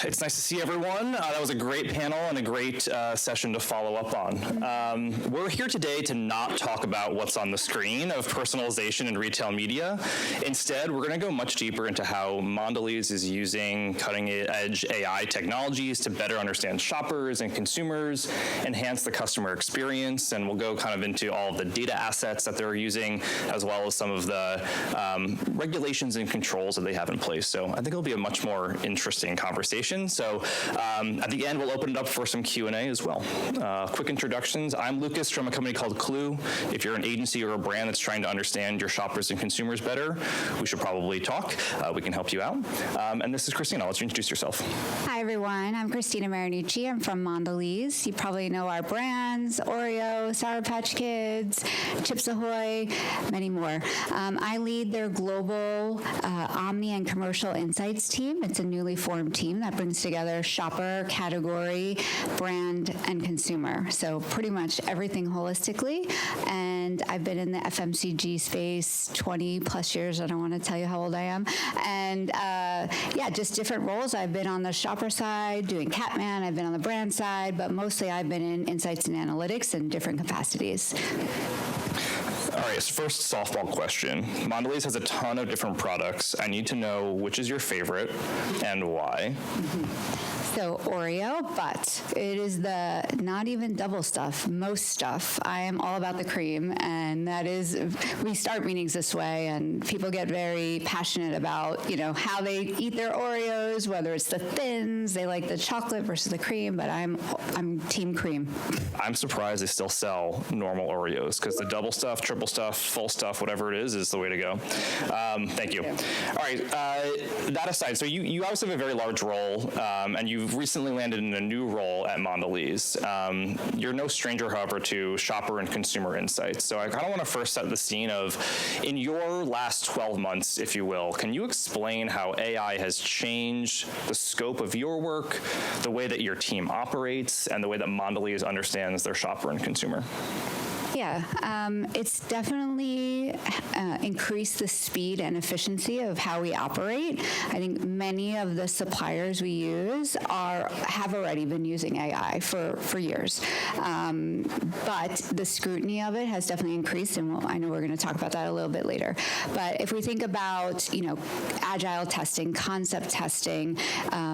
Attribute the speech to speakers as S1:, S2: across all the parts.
S1: It's nice to see everyone. That was a great panel and a great session to follow up on. We're here today to not talk about what's on the screen of personalization in retail media. Instead, we're going to go much deeper into how Mondelēz is using cutting-edge AI technologies to better understand shoppers and consumers, enhance the customer experience, and we'll go kind of into all of the data assets that they're using, as well as some of the regulations and controls that they have in place. So I think it'll be a much more interesting conversation. So at the end, we'll open it up for some Q&A as well. Quick introductions. I'm Lucas from a company called Qloo. If you're an agency or a brand that's trying to understand your shoppers and consumers better, we should probably talk. We can help you out. And this is Cristina. I'll let you introduce yourself.
S2: Hi, everyone. I'm Cristina Marinucci. I'm from Mondelēz. You probably know our brands, Oreo, Sour Patch Kids, Chips Ahoy, many more. I lead their global Omni and commercial insights team. It's a newly formed team that brings together shopper, category, brand, and consumer. So pretty much everything holistically. And I've been in the FMCG space 20 plus years. I don't want to tell you how old I am. And yeah, just different roles. I've been on the shopper side doing Catman. I've been on the brand side, but mostly I've been in insights and analytics in different capacities.
S1: All right, so first softball question. Mondelēz has a ton of different products. I need to know which is your favorite and why.
S2: So Oreo, but it is the not even double stuff, most stuff. I am all about the cream, and that is, we start meetings this way, and people get very passionate about, you know, how they eat their Oreos, whether it's the thins, they like the chocolate versus the cream, but I'm team cream.
S1: I'm surprised they still sell normal Oreos, because the double stuff, triple stuff, full stuff, whatever it is the way to go. Thank you. All right, that aside, so you obviously have a very large role, and you've recently landed in a new role at Mondelēz. You're no stranger, however, to shopper and consumer insights. So I kind of want to first set the scene of, in your last 12 months, if you will, can you explain how AI has changed the scope of your work, the way that your team operates, and the way that Mondelēz understands their shopper and consumer?
S2: Yeah, it's definitely increased the speed and efficiency of how we operate. I think many of the suppliers we use have already been using AI for years. But the scrutiny of it has definitely increased, and I know we're going to talk about that a little bit later. But if we think about, you know, agile testing, concept testing,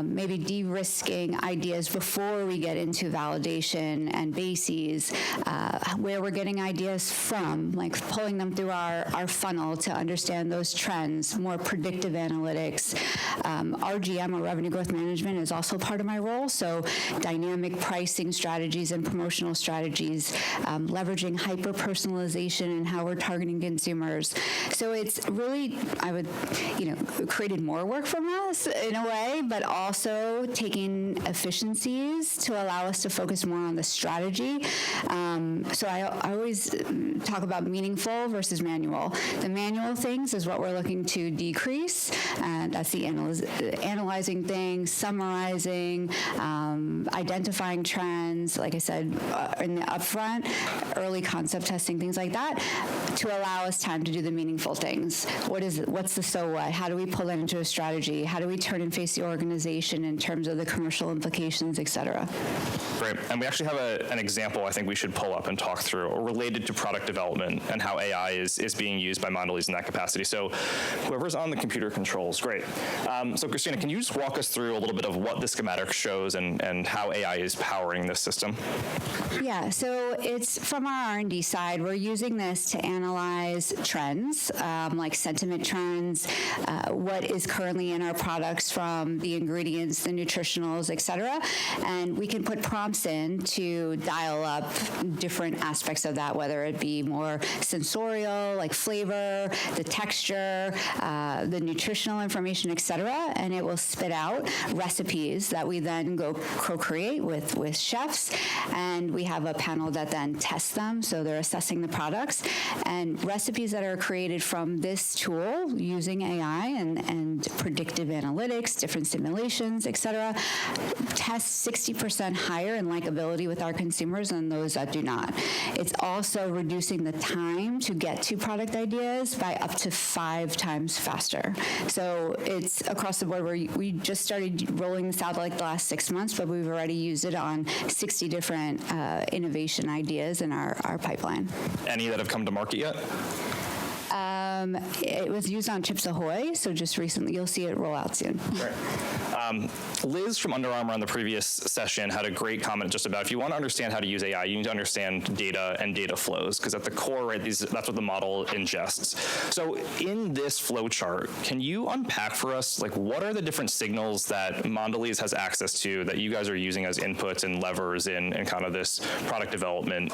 S2: maybe de-risking ideas before we get into validation and bases, where we're getting ideas from, like pulling them through our funnel to understand those trends, more predictive analytics. RGM, or revenue growth management, is also part of my role. So dynamic pricing strategies and promotional strategies, leveraging hyper-personalization and how we're targeting consumers. So it's really, created more work from us in a way, but also taking efficiencies to allow us to focus more on the strategy. So I always talk about meaningful versus manual. The manual things is what we're looking to decrease, and that's the analyzing things, summarizing, identifying trends, like I said, in the upfront, early concept testing, things like that, to allow us time to do the meaningful things. What's the so what? How do we pull that into a strategy? How do we turn and face the organization in terms of the commercial implications, et cetera?
S1: Great. And we actually have an example I think we should pull up and talk through, related to product development and how AI is being used by Mondelēz in that capacity. So whoever's on the computer controls, great. So Cristina, can you just walk us through a little bit of what this schematic shows and how AI is powering this system?
S2: Yeah, so it's from our R&D side. We're using this to analyze trends, like sentiment trends, what is currently in our products from the ingredients, the nutritionals, et cetera. And we can put prompts in to dial up different aspects of that, whether it be more sensorial, like flavor, the texture, the nutritional information, et cetera, and it will spit out recipes that we then go co-create with chefs, and we have a panel that then tests them, so they're assessing the products, and recipes that are created from this tool using AI and predictive analytics, different simulations, et cetera, test 60% higher in likability with our consumers than those that do not. It's also reducing the time to get to to product ideas by up to 5 times faster. So it's across the board where we just started rolling this out like the last 6 months, but we've already used it on 60 different innovation ideas in our pipeline.
S1: Any that have come to market yet?
S2: It was used on Chips Ahoy, so just recently you'll see it roll out soon.
S1: Right. Liz from Under Armour on the previous session had a great comment just about if you want to understand how to use AI, you need to understand data and data flows, because at the core, right, that's what the model ingests. So in this flow chart, can you unpack for us, like, what are the different signals that Mondelēz has access to that you guys are using as inputs and levers in kind of this product development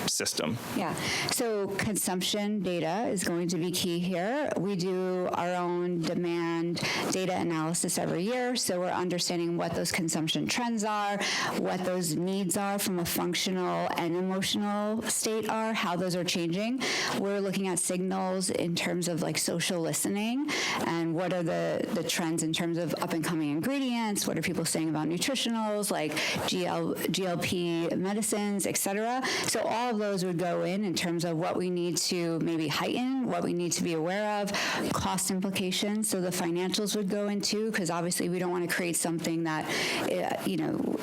S1: system?
S2: Yeah, so consumption data is going to be key here. We do our own demand data analysis every year, so we're understanding what those consumption trends are, what those needs are from a functional and emotional state are, how those are changing. We're looking at signals in terms of like social listening and what are the trends in terms of up and coming ingredients, what are people saying about nutritionals like GLP medicines, et cetera. So all of those would go in terms of what we need to maybe heighten, what we need to be aware of, cost implications. So the financials would go in too, because obviously we don't want to create something that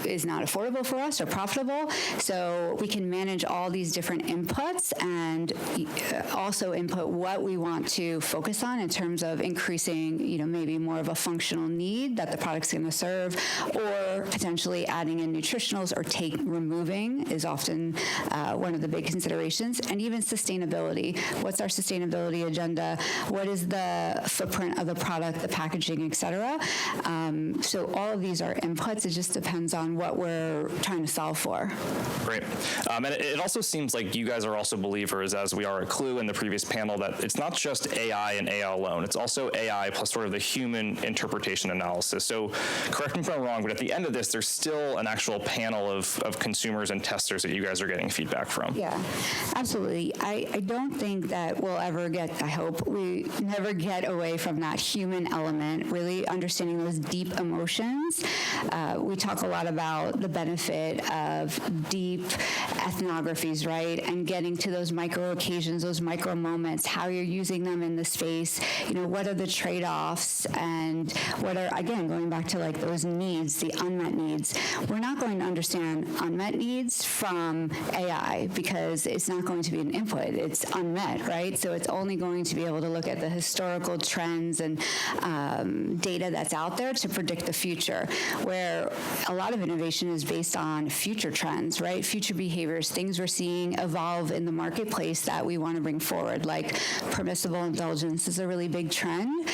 S2: is not affordable for us or profitable. So we can manage all these different inputs and also input what we want to focus on in terms of increasing, maybe more of a functional need that the product's going to serve, or potentially adding in nutritionals or removing is often one of the big considerations, and even sustainability. What's our sustainability agenda? What is the footprint of the product, the packaging, et cetera? So all of these are inputs. It just depends on what we're trying to solve for.
S1: Great. And it also seems like you guys are also believers, as we are at Qloo in the previous panel, that it's not just AI and AI alone. It's also AI plus sort of the human interpretation analysis. So correct me if I'm wrong, but at the end of this, there's still an actual panel of consumers and testers that you guys are getting feedback from.
S2: Yeah, absolutely. I don't think that we'll ever I hope we never get away from that human element, really understanding those deep emotions. We talk a lot about the benefit of deep ethnographies, right? And getting to those micro occasions, those micro moments, how you're using them in the space, what are the trade-offs, and what are, again, going back to like those needs, the unmet needs. We're not going to understand unmet needs from AI because it's not going to be an input. It's unmet, right? So it's only going to be able to look at the historical trends and data that's out there to predict the future, where a lot of innovation is based on future trends, right? Future behaviors, things we're seeing evolve in the marketplace that we want to bring forward, like permissible indulgence is a really big trend.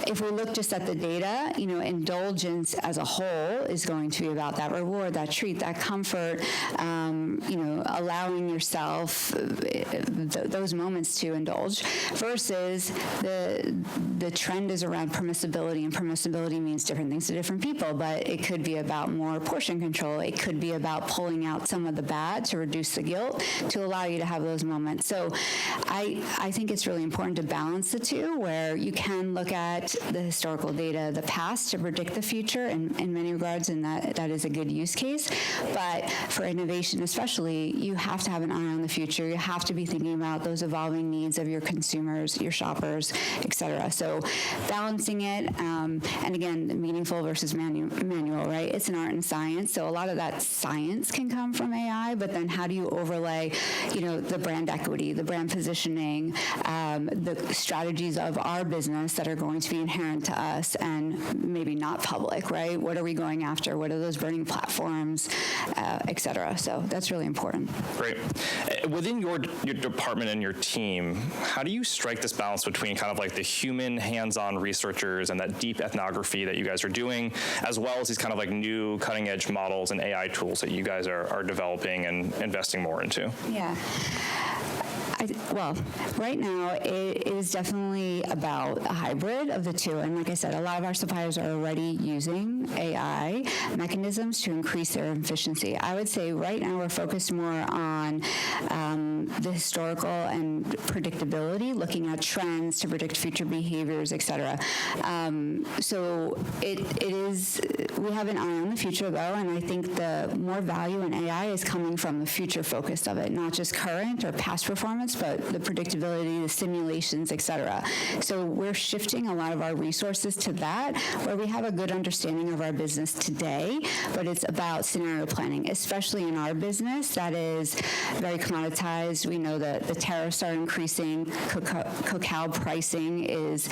S2: If we look just at the data, indulgence as a whole is going to be about that reward, that treat, that comfort, allowing yourself those moments to indulge, versus the trend is around permissibility, and permissibility means different things to different people, but it could be about more portion control. It could be about pulling out some of the bad to reduce the guilt, to allow you to have those moments. So I think it's really important to balance the two, where you can look at the historical data, the past, to predict the future in many regards, and that is a good use case. But for innovation especially, you have to have an eye on the future. You have to be thinking about those evolving needs of your consumers, your shoppers, et cetera. So balancing it, and again, meaningful versus manual, right? It's an art and science. So a lot of that science can come from AI, but then how do you overlay, the brand equity, the brand positioning, the strategies of our business that are going to be inherent to us and maybe not public, right? What are we going after? What are those burning platforms, et cetera? So that's really important.
S1: Great. Within your department and your team, how do you strike this balance between kind of like the human hands-on researchers and that deep ethnography that you guys are doing, as well as these kind of like new cutting-edge models and AI tools that you guys are developing and investing more into?
S2: Yeah. Well, right now it is definitely about a hybrid of the two. And like I said, a lot of our suppliers are already using AI mechanisms to increase their efficiency. I would say right now we're focused more on the historical and predictability, looking at trends to predict future behaviors, et cetera. So it is, we have an eye on the future though, and I think the more value in AI is coming from the future focus of it, not just current or past performance, prompts, but the predictability, the simulations, et cetera. So we're shifting a lot of our resources to that, where we have a good understanding of our business today, but it's about scenario planning, especially in our business that is very commoditized. We know that the tariffs are increasing. Cacao pricing is,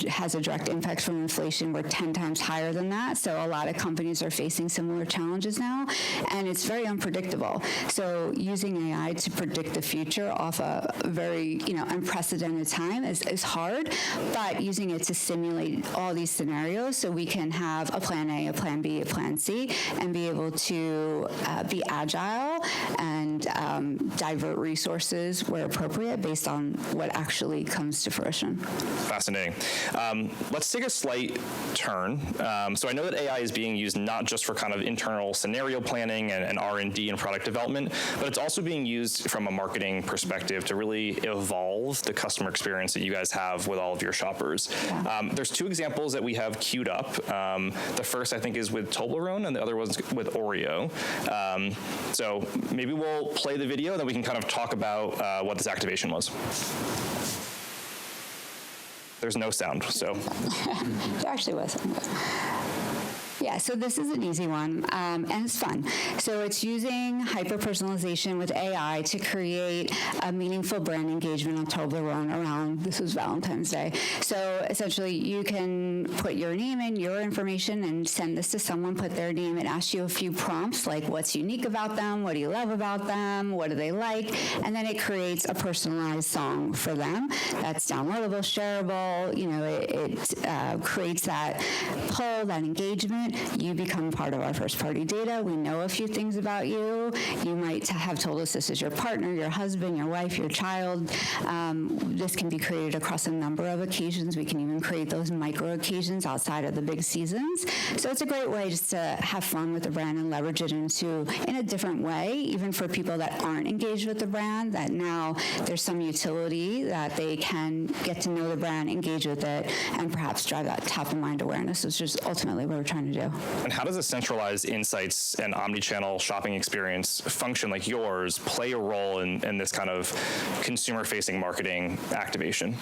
S2: has a direct impact from inflation. We're 10 times higher than that. So a lot of companies are facing similar challenges now, and it's very unpredictable. So using AI to predict the future off a very, unprecedented time is hard, but using it to simulate all these scenarios so we can have a plan A, a plan B, a plan C, and be able to be agile and divert resources where appropriate based on what actually comes to fruition.
S1: Fascinating. Let's take a slight turn. So I know that AI is being used not just for kind of internal scenario planning and R&D and product development, but it's also being used from a marketing perspective to really evolve the customer experience that you guys have with all of your shoppers. Yeah. There's two examples that we have queued up. The first, I think, is with Toblerone, and the other one's with Oreo. So maybe we'll play the video, and then we can kind of talk about what this activation was. There's no sound, so.
S2: There actually was. Yeah, so this is an easy one, and it's fun. So it's using hyper-personalization with AI to create a meaningful brand engagement on Toblerone around, this was Valentine's Day. So essentially, you can put your name in, your information, and send this to someone, put their name, and ask you a few prompts, like what's unique about them, what do you love about them, what do they like, and then it creates a personalized song for them that's downloadable, shareable, it creates that pull, that engagement. You become part of our first-party data. We know a few things about you. You might have told us this is your partner, your husband, your wife, your child. This can be created across a number of occasions. We can even create those micro occasions outside of the big seasons. So it's a great way just to have fun with the brand and leverage it in a different way, even for people that aren't engaged with the brand, that now there's some utility that they can get to know the brand, engage with it, and perhaps drive that top-of-mind awareness, which is ultimately what we're trying to do.
S1: And how does a centralized insights and omni-channel shopping experience function like yours play a role in this kind of consumer-facing marketing activation?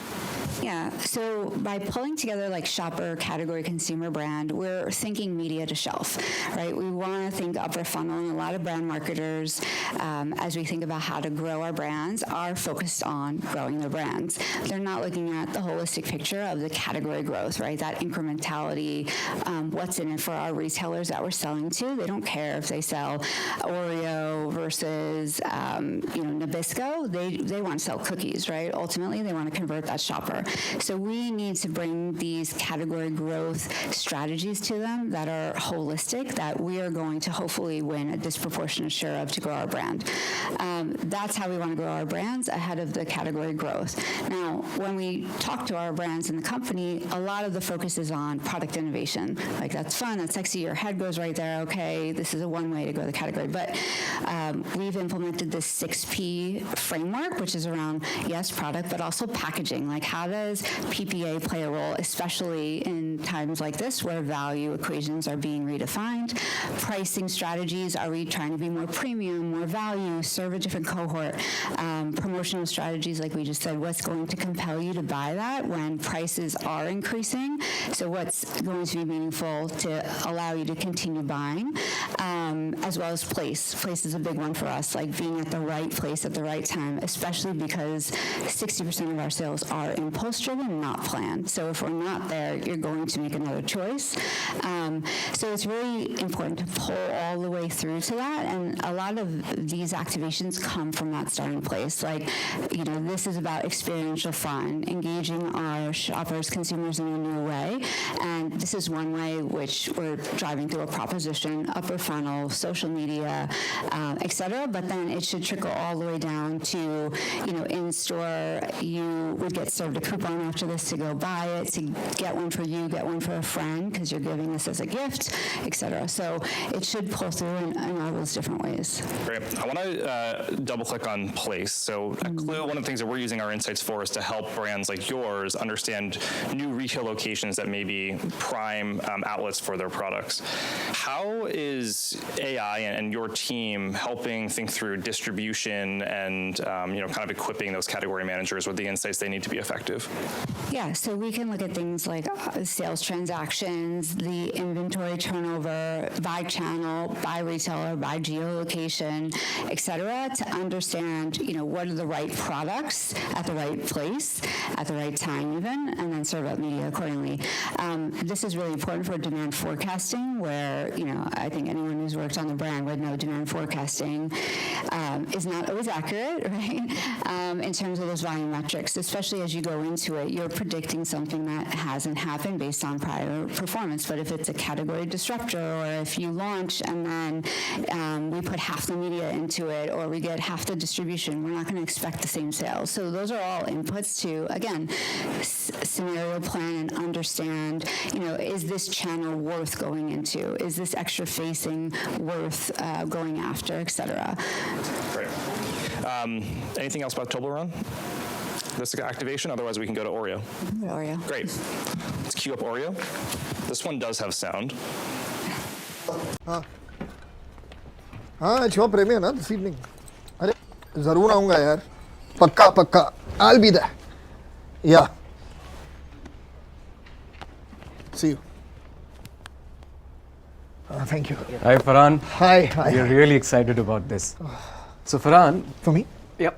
S2: Yeah, so by pulling together like shopper, category, consumer brand, we're thinking media to shelf, right? We want to think upper funnel, and a lot of brand marketers, as we think about how to grow our brands, are focused on growing their brands. They're not looking at the holistic picture of the category growth, right? That incrementality, what's in it for our retailers that we're selling to. They don't care if they sell Oreo versus, Nabisco. They want to sell cookies, right? Ultimately, they want to convert that shopper. So we need to bring these category growth strategies to them that are holistic, that we are going to hopefully win a disproportionate share of to grow our brand. That's how we want to grow our brands, ahead of the category growth. Now, when we talk to our brands in the company, a lot of the focus is on product innovation. Like, that's fun, that's sexy, your head goes right there, okay, this is one way to grow the category. But we've implemented this 6P framework, which is around, yes, product, but also packaging. Like, how does PPA play a role, especially in times like this where value equations are being redefined? Pricing strategies, are we trying to be more premium, more value, serve a different cohort? Promotional strategies, like we just said, what's going to compel you to buy that when prices are increasing? So what's going to be meaningful to allow you to continue buying, as well as place. Place is a big one for us, like being at the right place at the right time, especially because 60% of our sales are impulse-driven, not planned. So if we're not there, you're going to make another choice. So it's really important to pull all the way through to that, and a lot of these activations come from that starting place. Like, this is about experiential fun, engaging our shoppers, consumers in a new way, and this is one way which we're driving through a proposition, upper funnel, social media, et cetera, but then it should trickle all the way down to, in store, you would get served a coupon after this to go buy it, to get one for you, get one for a friend, because you're giving this as a gift, et cetera. So it should pull through in all those different ways.
S1: Great. I want to double click on place. So at Qloo, one of the things that we're using our insights for is to help brands like yours understand new retail locations that may be prime outlets for their products. How is is AI and your team helping think through distribution and kind of equipping those category managers with the insights they need to be effective?
S2: Yeah, so we can look at things like sales transactions, the inventory turnover by channel, by retailer, by geolocation, et cetera, to understand, what are the right products at the right place, at the right time even, and then serve up media accordingly. This is really important for demand forecasting, where, I think anyone who's worked on the brand would know demand forecasting is not always accurate, right? In terms of those volume metrics, especially as you go into it, you're predicting something that hasn't happened based on prior performance. But if it's a category disruptor, or if you launch and then we put half the media into it, or we get half the distribution, we're not going to expect the same sales. So those are all inputs to, again, scenario plan and understand, is this channel worth going into? Is this extra facing worth going after, et cetera?
S1: Great. Anything else about Toblerone? This activation? Otherwise, we can go to Oreo.
S2: Oreo.
S1: Great. Let's queue up Oreo. This one does have sound.
S3: It's your premiere, na, this evening. अरे ज़रूर आऊँगा यार. पक्का. I'll be there. Yeah. See you. Thank you.
S4: Hi, Farhan.
S3: Hi.
S4: We're really excited about this. So, Farhan.
S3: For me?
S4: Yep.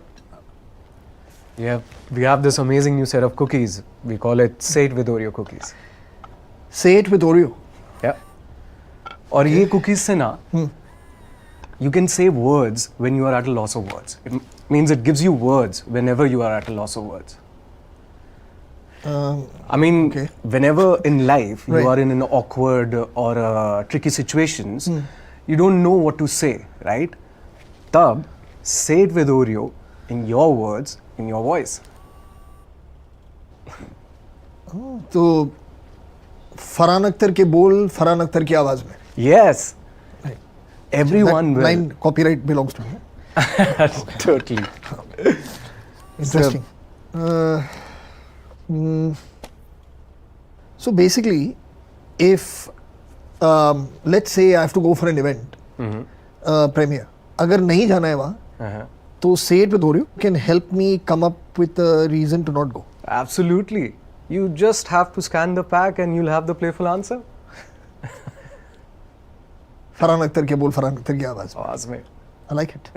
S4: Yeah, we have this amazing new set of cookies. We call it Say It With Oreo cookies.
S3: Say It With Oreo?
S4: Yeah. और ये cookies से ना, you can say words when you are at a loss of words. It means it gives you words whenever you are at a loss of words. Whenever in life you are in an awkward or tricky situations, you don't know what to say, right? Tab, say it with Oreo in your words, in your voice.
S3: तो फरहान अख्तर के बोल फरहान अख्तर की आवाज में.
S4: Yes. Right. Everyone will.
S3: Line copyright belongs to me.
S4: Totally.
S3: Interesting. So basically, if let's say I have to go for an event, premiere, अगर नहीं जाना है वहाँ, तो Say It With Oreo can help me come up with a reason to not go.
S4: Absolutely. You just have to scan the pack and you'll have the playful answer.
S3: Farhan Akhtar के बोल फरहान अख्तर की आवाज.
S4: आवाज में.
S3: I like it.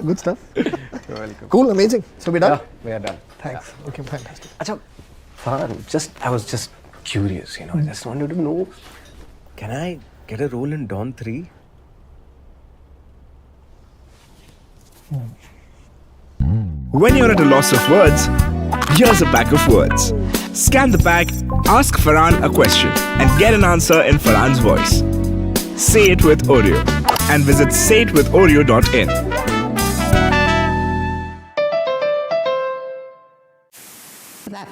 S3: Good stuff.
S4: You're welcome.
S3: Cool, amazing. So we're done?
S4: Yeah, we are done.
S3: Thanks.
S4: Yeah.
S3: Okay, fantastic.
S4: Achha, Farhan, I was just curious, I just wanted to know, can I get a role in Dawn 3?
S5: When you're at a loss of words, here's a pack of words. Scan the pack, ask Farhan a question, and get an answer in Farhan's voice. Say it with Oreo, and visit sayitwithoreo.in.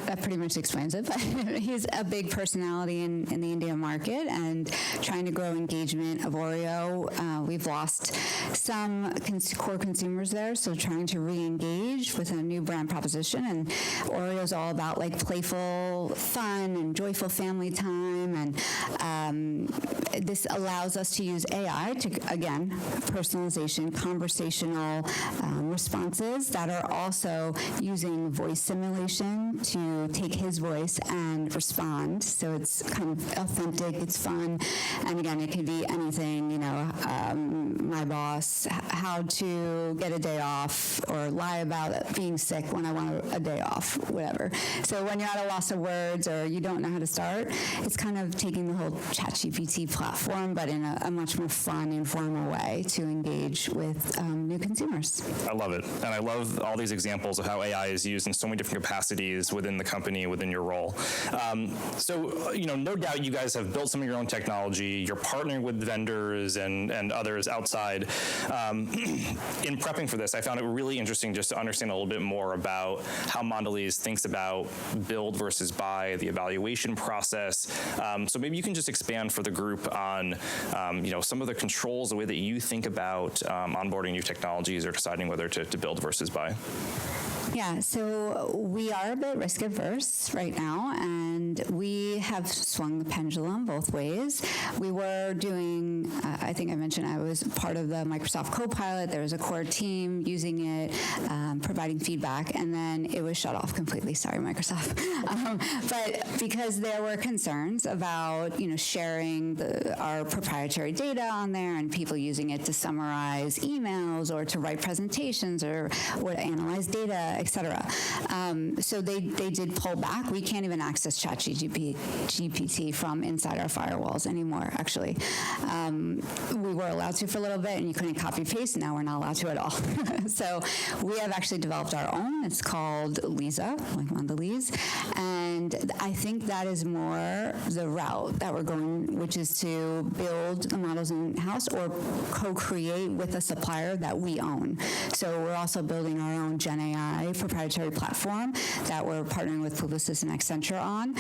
S2: That pretty much explains it. But he's a big personality in the India market, and trying to grow engagement of Oreo. We've lost some core consumers there, so trying to re-engage with a new brand proposition. And Oreo's all about like playful fun and joyful family time, and this allows us to use AI to, again, personalization, conversational responses that are also using voice simulation to take his voice and respond. So it's kind of authentic, it's fun. And again, it could be anything, my boss, how to get a day off, or lie about being sick when I want a day off, whatever. So when you're at a loss of words or you don't know how to start, it's kind of taking the whole ChatGPT platform, but in a much more fun, informal way to engage with new consumers.
S1: I love it. And I love all these examples of how AI is used in so many different capacities within the company, within your role. No doubt you guys have built some of your own technology. You're partnering with vendors and others outside. In prepping for this, I found it really interesting just to understand a little bit more about how Mondelēz thinks about build versus buy, the evaluation process. So maybe you can just expand for the group on some of the controls, the way that you think about onboarding new technologies or deciding whether to build versus buy.
S2: Yeah, so we are a bit risk adverse right now, and we have swung the pendulum both ways. We were doing, I think I mentioned I was part of the Microsoft Copilot. There was a core team using it, providing feedback, and then it was shut off completely. Sorry, Microsoft. But because there were concerns about, sharing our proprietary data on there and people using it to summarize emails or to write presentations or to analyze data, etc. So they did pull back. We can't even access ChatGPT from inside our firewalls anymore, actually. We were allowed to for a little bit, and you couldn't copy paste. Now we're not allowed to at all. So we have actually developed our own. It's called Lisa, like Mondelēz. And I think that is more the route that we're going, which is to build the models in-house or co-create with a supplier that we own. So we're also building our own Gen AI proprietary platform that we're partnering with Publicis and Accenture on.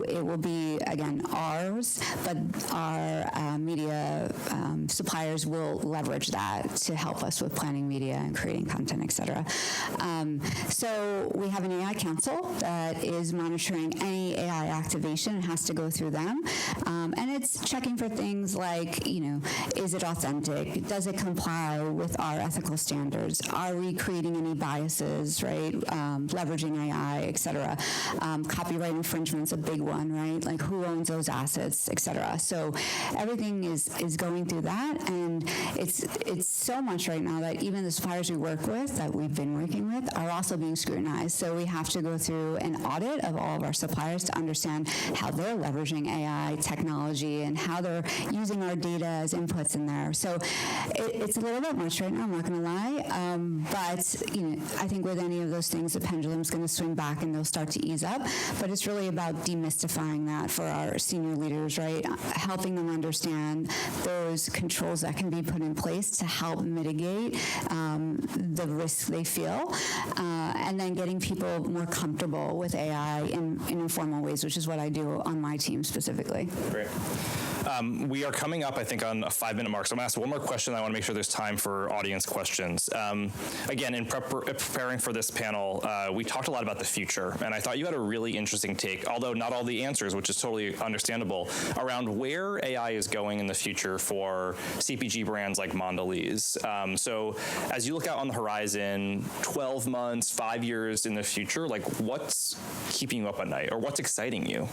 S2: It will be, again, ours, but our media suppliers will leverage that to help us with planning media and creating content, et cetera. So we have an AI council that is monitoring any AI activation. It has to go through them. And it's checking for things like, is it authentic? Does it comply with our ethical standards? Are we creating any biases, right? Leveraging AI, et cetera. Copyright infringement's a big one, right? Like who owns those assets, et cetera. So everything is going through that. And it's so much right now that even the suppliers we work with, that we've been working with, are also being scrutinized. So we have to go through an audit of all of our suppliers to understand how they're leveraging AI technology and how they're using our data as inputs in there. So it's a little bit much right now, I'm not going to lie. But I think with any of those things, the pendulum's going to swing back and they'll start to ease up. But it's really about demystifying that for our senior leaders, right? Helping them understand those controls that can be put in place to help mitigate the risk they feel, and then getting people more comfortable with AI in informal ways, which is what I do on my team specifically.
S1: Great. We are coming up, I think, on a 5-minute mark. So I'm going to ask one more question. I want to make sure there's time for audience questions. Again, in preparing for this panel, we talked a lot about the future, and I thought you had a really interesting take, although not all the answers, which is totally understandable, around where AI is going in the future for CPG brands like Mondelēz. So as you look out on the horizon, 12 months, 5 years in the future, like what's keeping you up at night, or what's exciting you?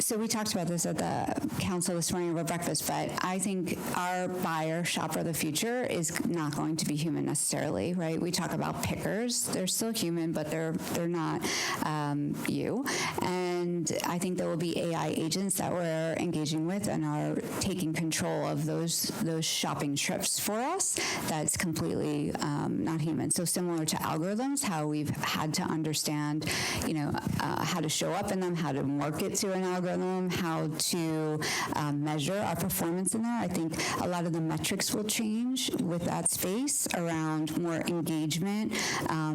S2: So we talked about this at the council this morning over breakfast, but I think our buyer, shopper of the future is not going to be human necessarily, right? We talk about pickers. They're still human, but they're not you. And I think there will be AI agents that we're engaging with and are taking control of those shopping trips for us. That's completely not human. So similar to algorithms, how we've had to understand, how to show up in them, how to market to an algorithm, how to measure our performance in there. I think a lot of the metrics will change with that space around more engagement,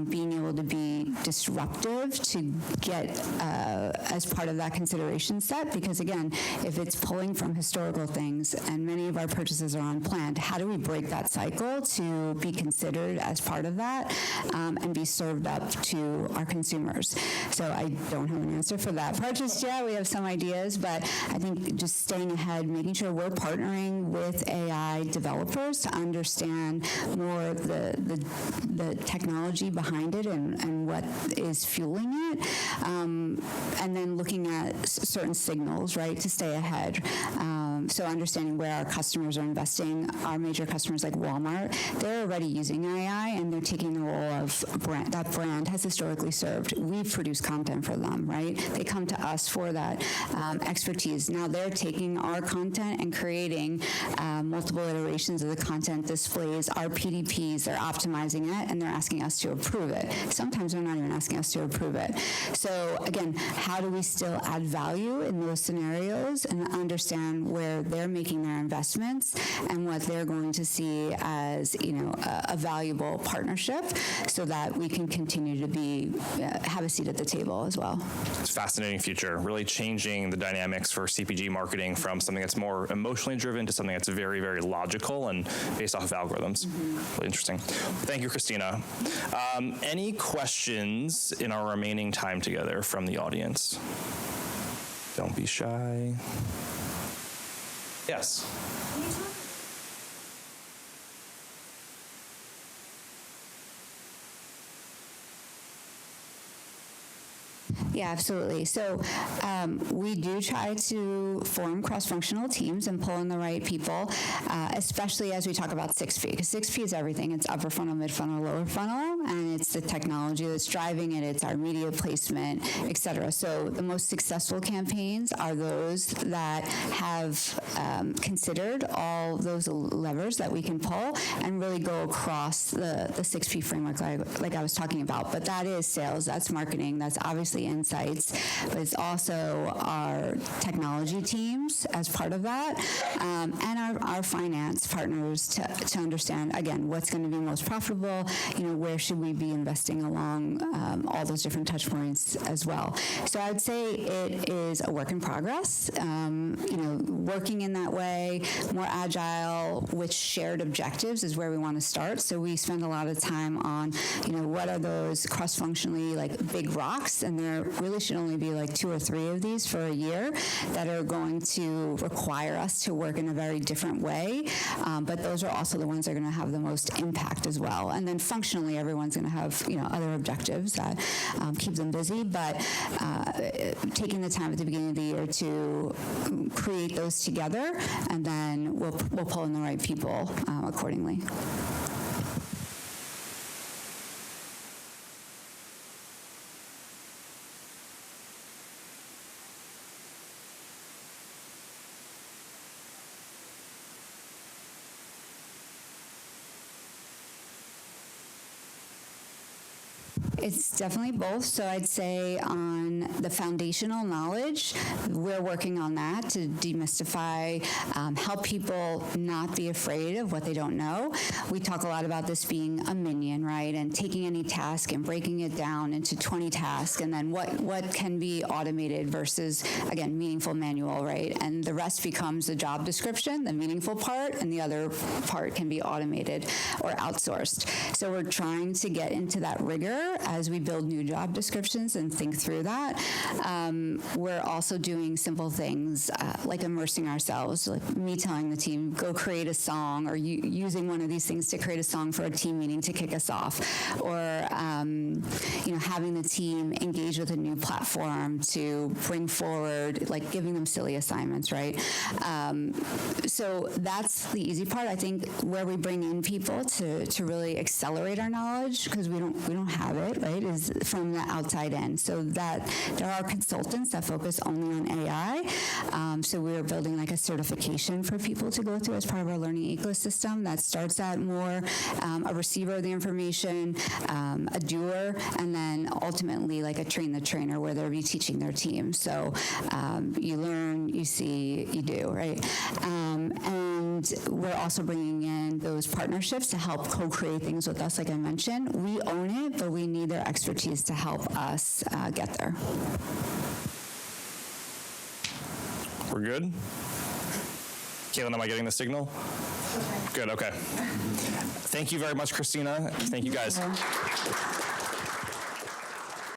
S2: being able to be disruptive to get as part of that consideration set. Because again, if it's pulling from historical things and many of our purchases are unplanned, how do we break that cycle to be considered as part of that and be served up to our consumers? So I don't have an answer for that part just yet. We have some ideas, but I think just staying ahead, making sure we're partnering with AI developers to understand more the technology behind it and what is fueling it, and then looking at certain signals, right, to stay ahead. So understanding where our customers are investing. Our major customers like Walmart, they're already using AI and they're taking the role of that brand has historically served. We've produced content for them, right? They come to us for that expertise. Now they're taking our content and creating multiple iterations of the content displays, our PDPs, they're optimizing it, and they're asking us to approve it. Sometimes they're not even asking us to approve it. So again, how do we still add value in those scenarios and understand where they're making their investments and what they're going to see as, a valuable partnership so that we can continue to have a seat at the table as well.
S1: It's a fascinating future, really changing changing the dynamics for CPG marketing from something that's more emotionally driven to something that's very, very logical and based off of algorithms. Really interesting. Thank you, Cristina. Any questions in our remaining time together from the audience? Don't be shy. Yes.
S2: Yeah, absolutely. So we do try to form cross-functional teams and pull in the right people, especially as we talk about 6P, because 6P is everything. It's upper funnel, mid-funnel, lower funnel, and it's the technology that's driving it. It's our media placement, et cetera. So the most successful campaigns are those that have considered all those levers that we can pull and really go across the 6P framework like I was talking about. But that is sales, that's marketing, that's obviously insights, but it's also our technology teams as part of that, and our finance partners to understand, again, what's going to be most profitable, where should we be investing along all those different touch points as well. So I'd say it is a work in progress, working in that way, more agile with shared objectives is where we want to start. So we spend a lot of time on, what are those cross-functionally like big rocks, and there really should only be like 2 or 3 of these for a year that are going to require us to work in a very different way, but those are also the ones that are going to have the most impact as well. And then functionally, everyone's going to have other objectives that keep them busy, but taking the time at the beginning of the year to create those together, and then we'll pull in the right people accordingly. It's definitely both. So I'd say on the foundational knowledge, we're working on that to demystify, help people not be afraid of what they don't know. We talk a lot about this being a minion, right? And taking any task and breaking it down into 20 tasks, and then what can be automated versus, again, meaningful manual, right? And the rest becomes the job description, the meaningful part, and the other part can be automated or outsourced. So we're trying to get into that rigor as we build new job descriptions and think through that. We're also doing simple things like immersing ourselves, like me telling the team, go create a song, or using one of these things to create a song for a team meeting to kick us off, or having the team engage with a new platform to bring forward, like giving them silly assignments, right? So that's the easy part. I think where we bring in people to really accelerate our knowledge, because we don't have it, right, is from the outside in. So that there are consultants that focus only on AI. So we're building like a certification for people to go through as part of our learning ecosystem that starts at more a receiver of the information, a doer, and then ultimately like a train the trainer where they'll be teaching their team. So you learn, you see, you do, right? And we're also bringing in those partnerships to help co-create things with us. Like I mentioned, we own it, but we need their expertise to help us get there.
S1: We're good? Caitlin, am I getting the signal? Okay. Good, okay. Thank you very much, Cristina. Thank you, guys.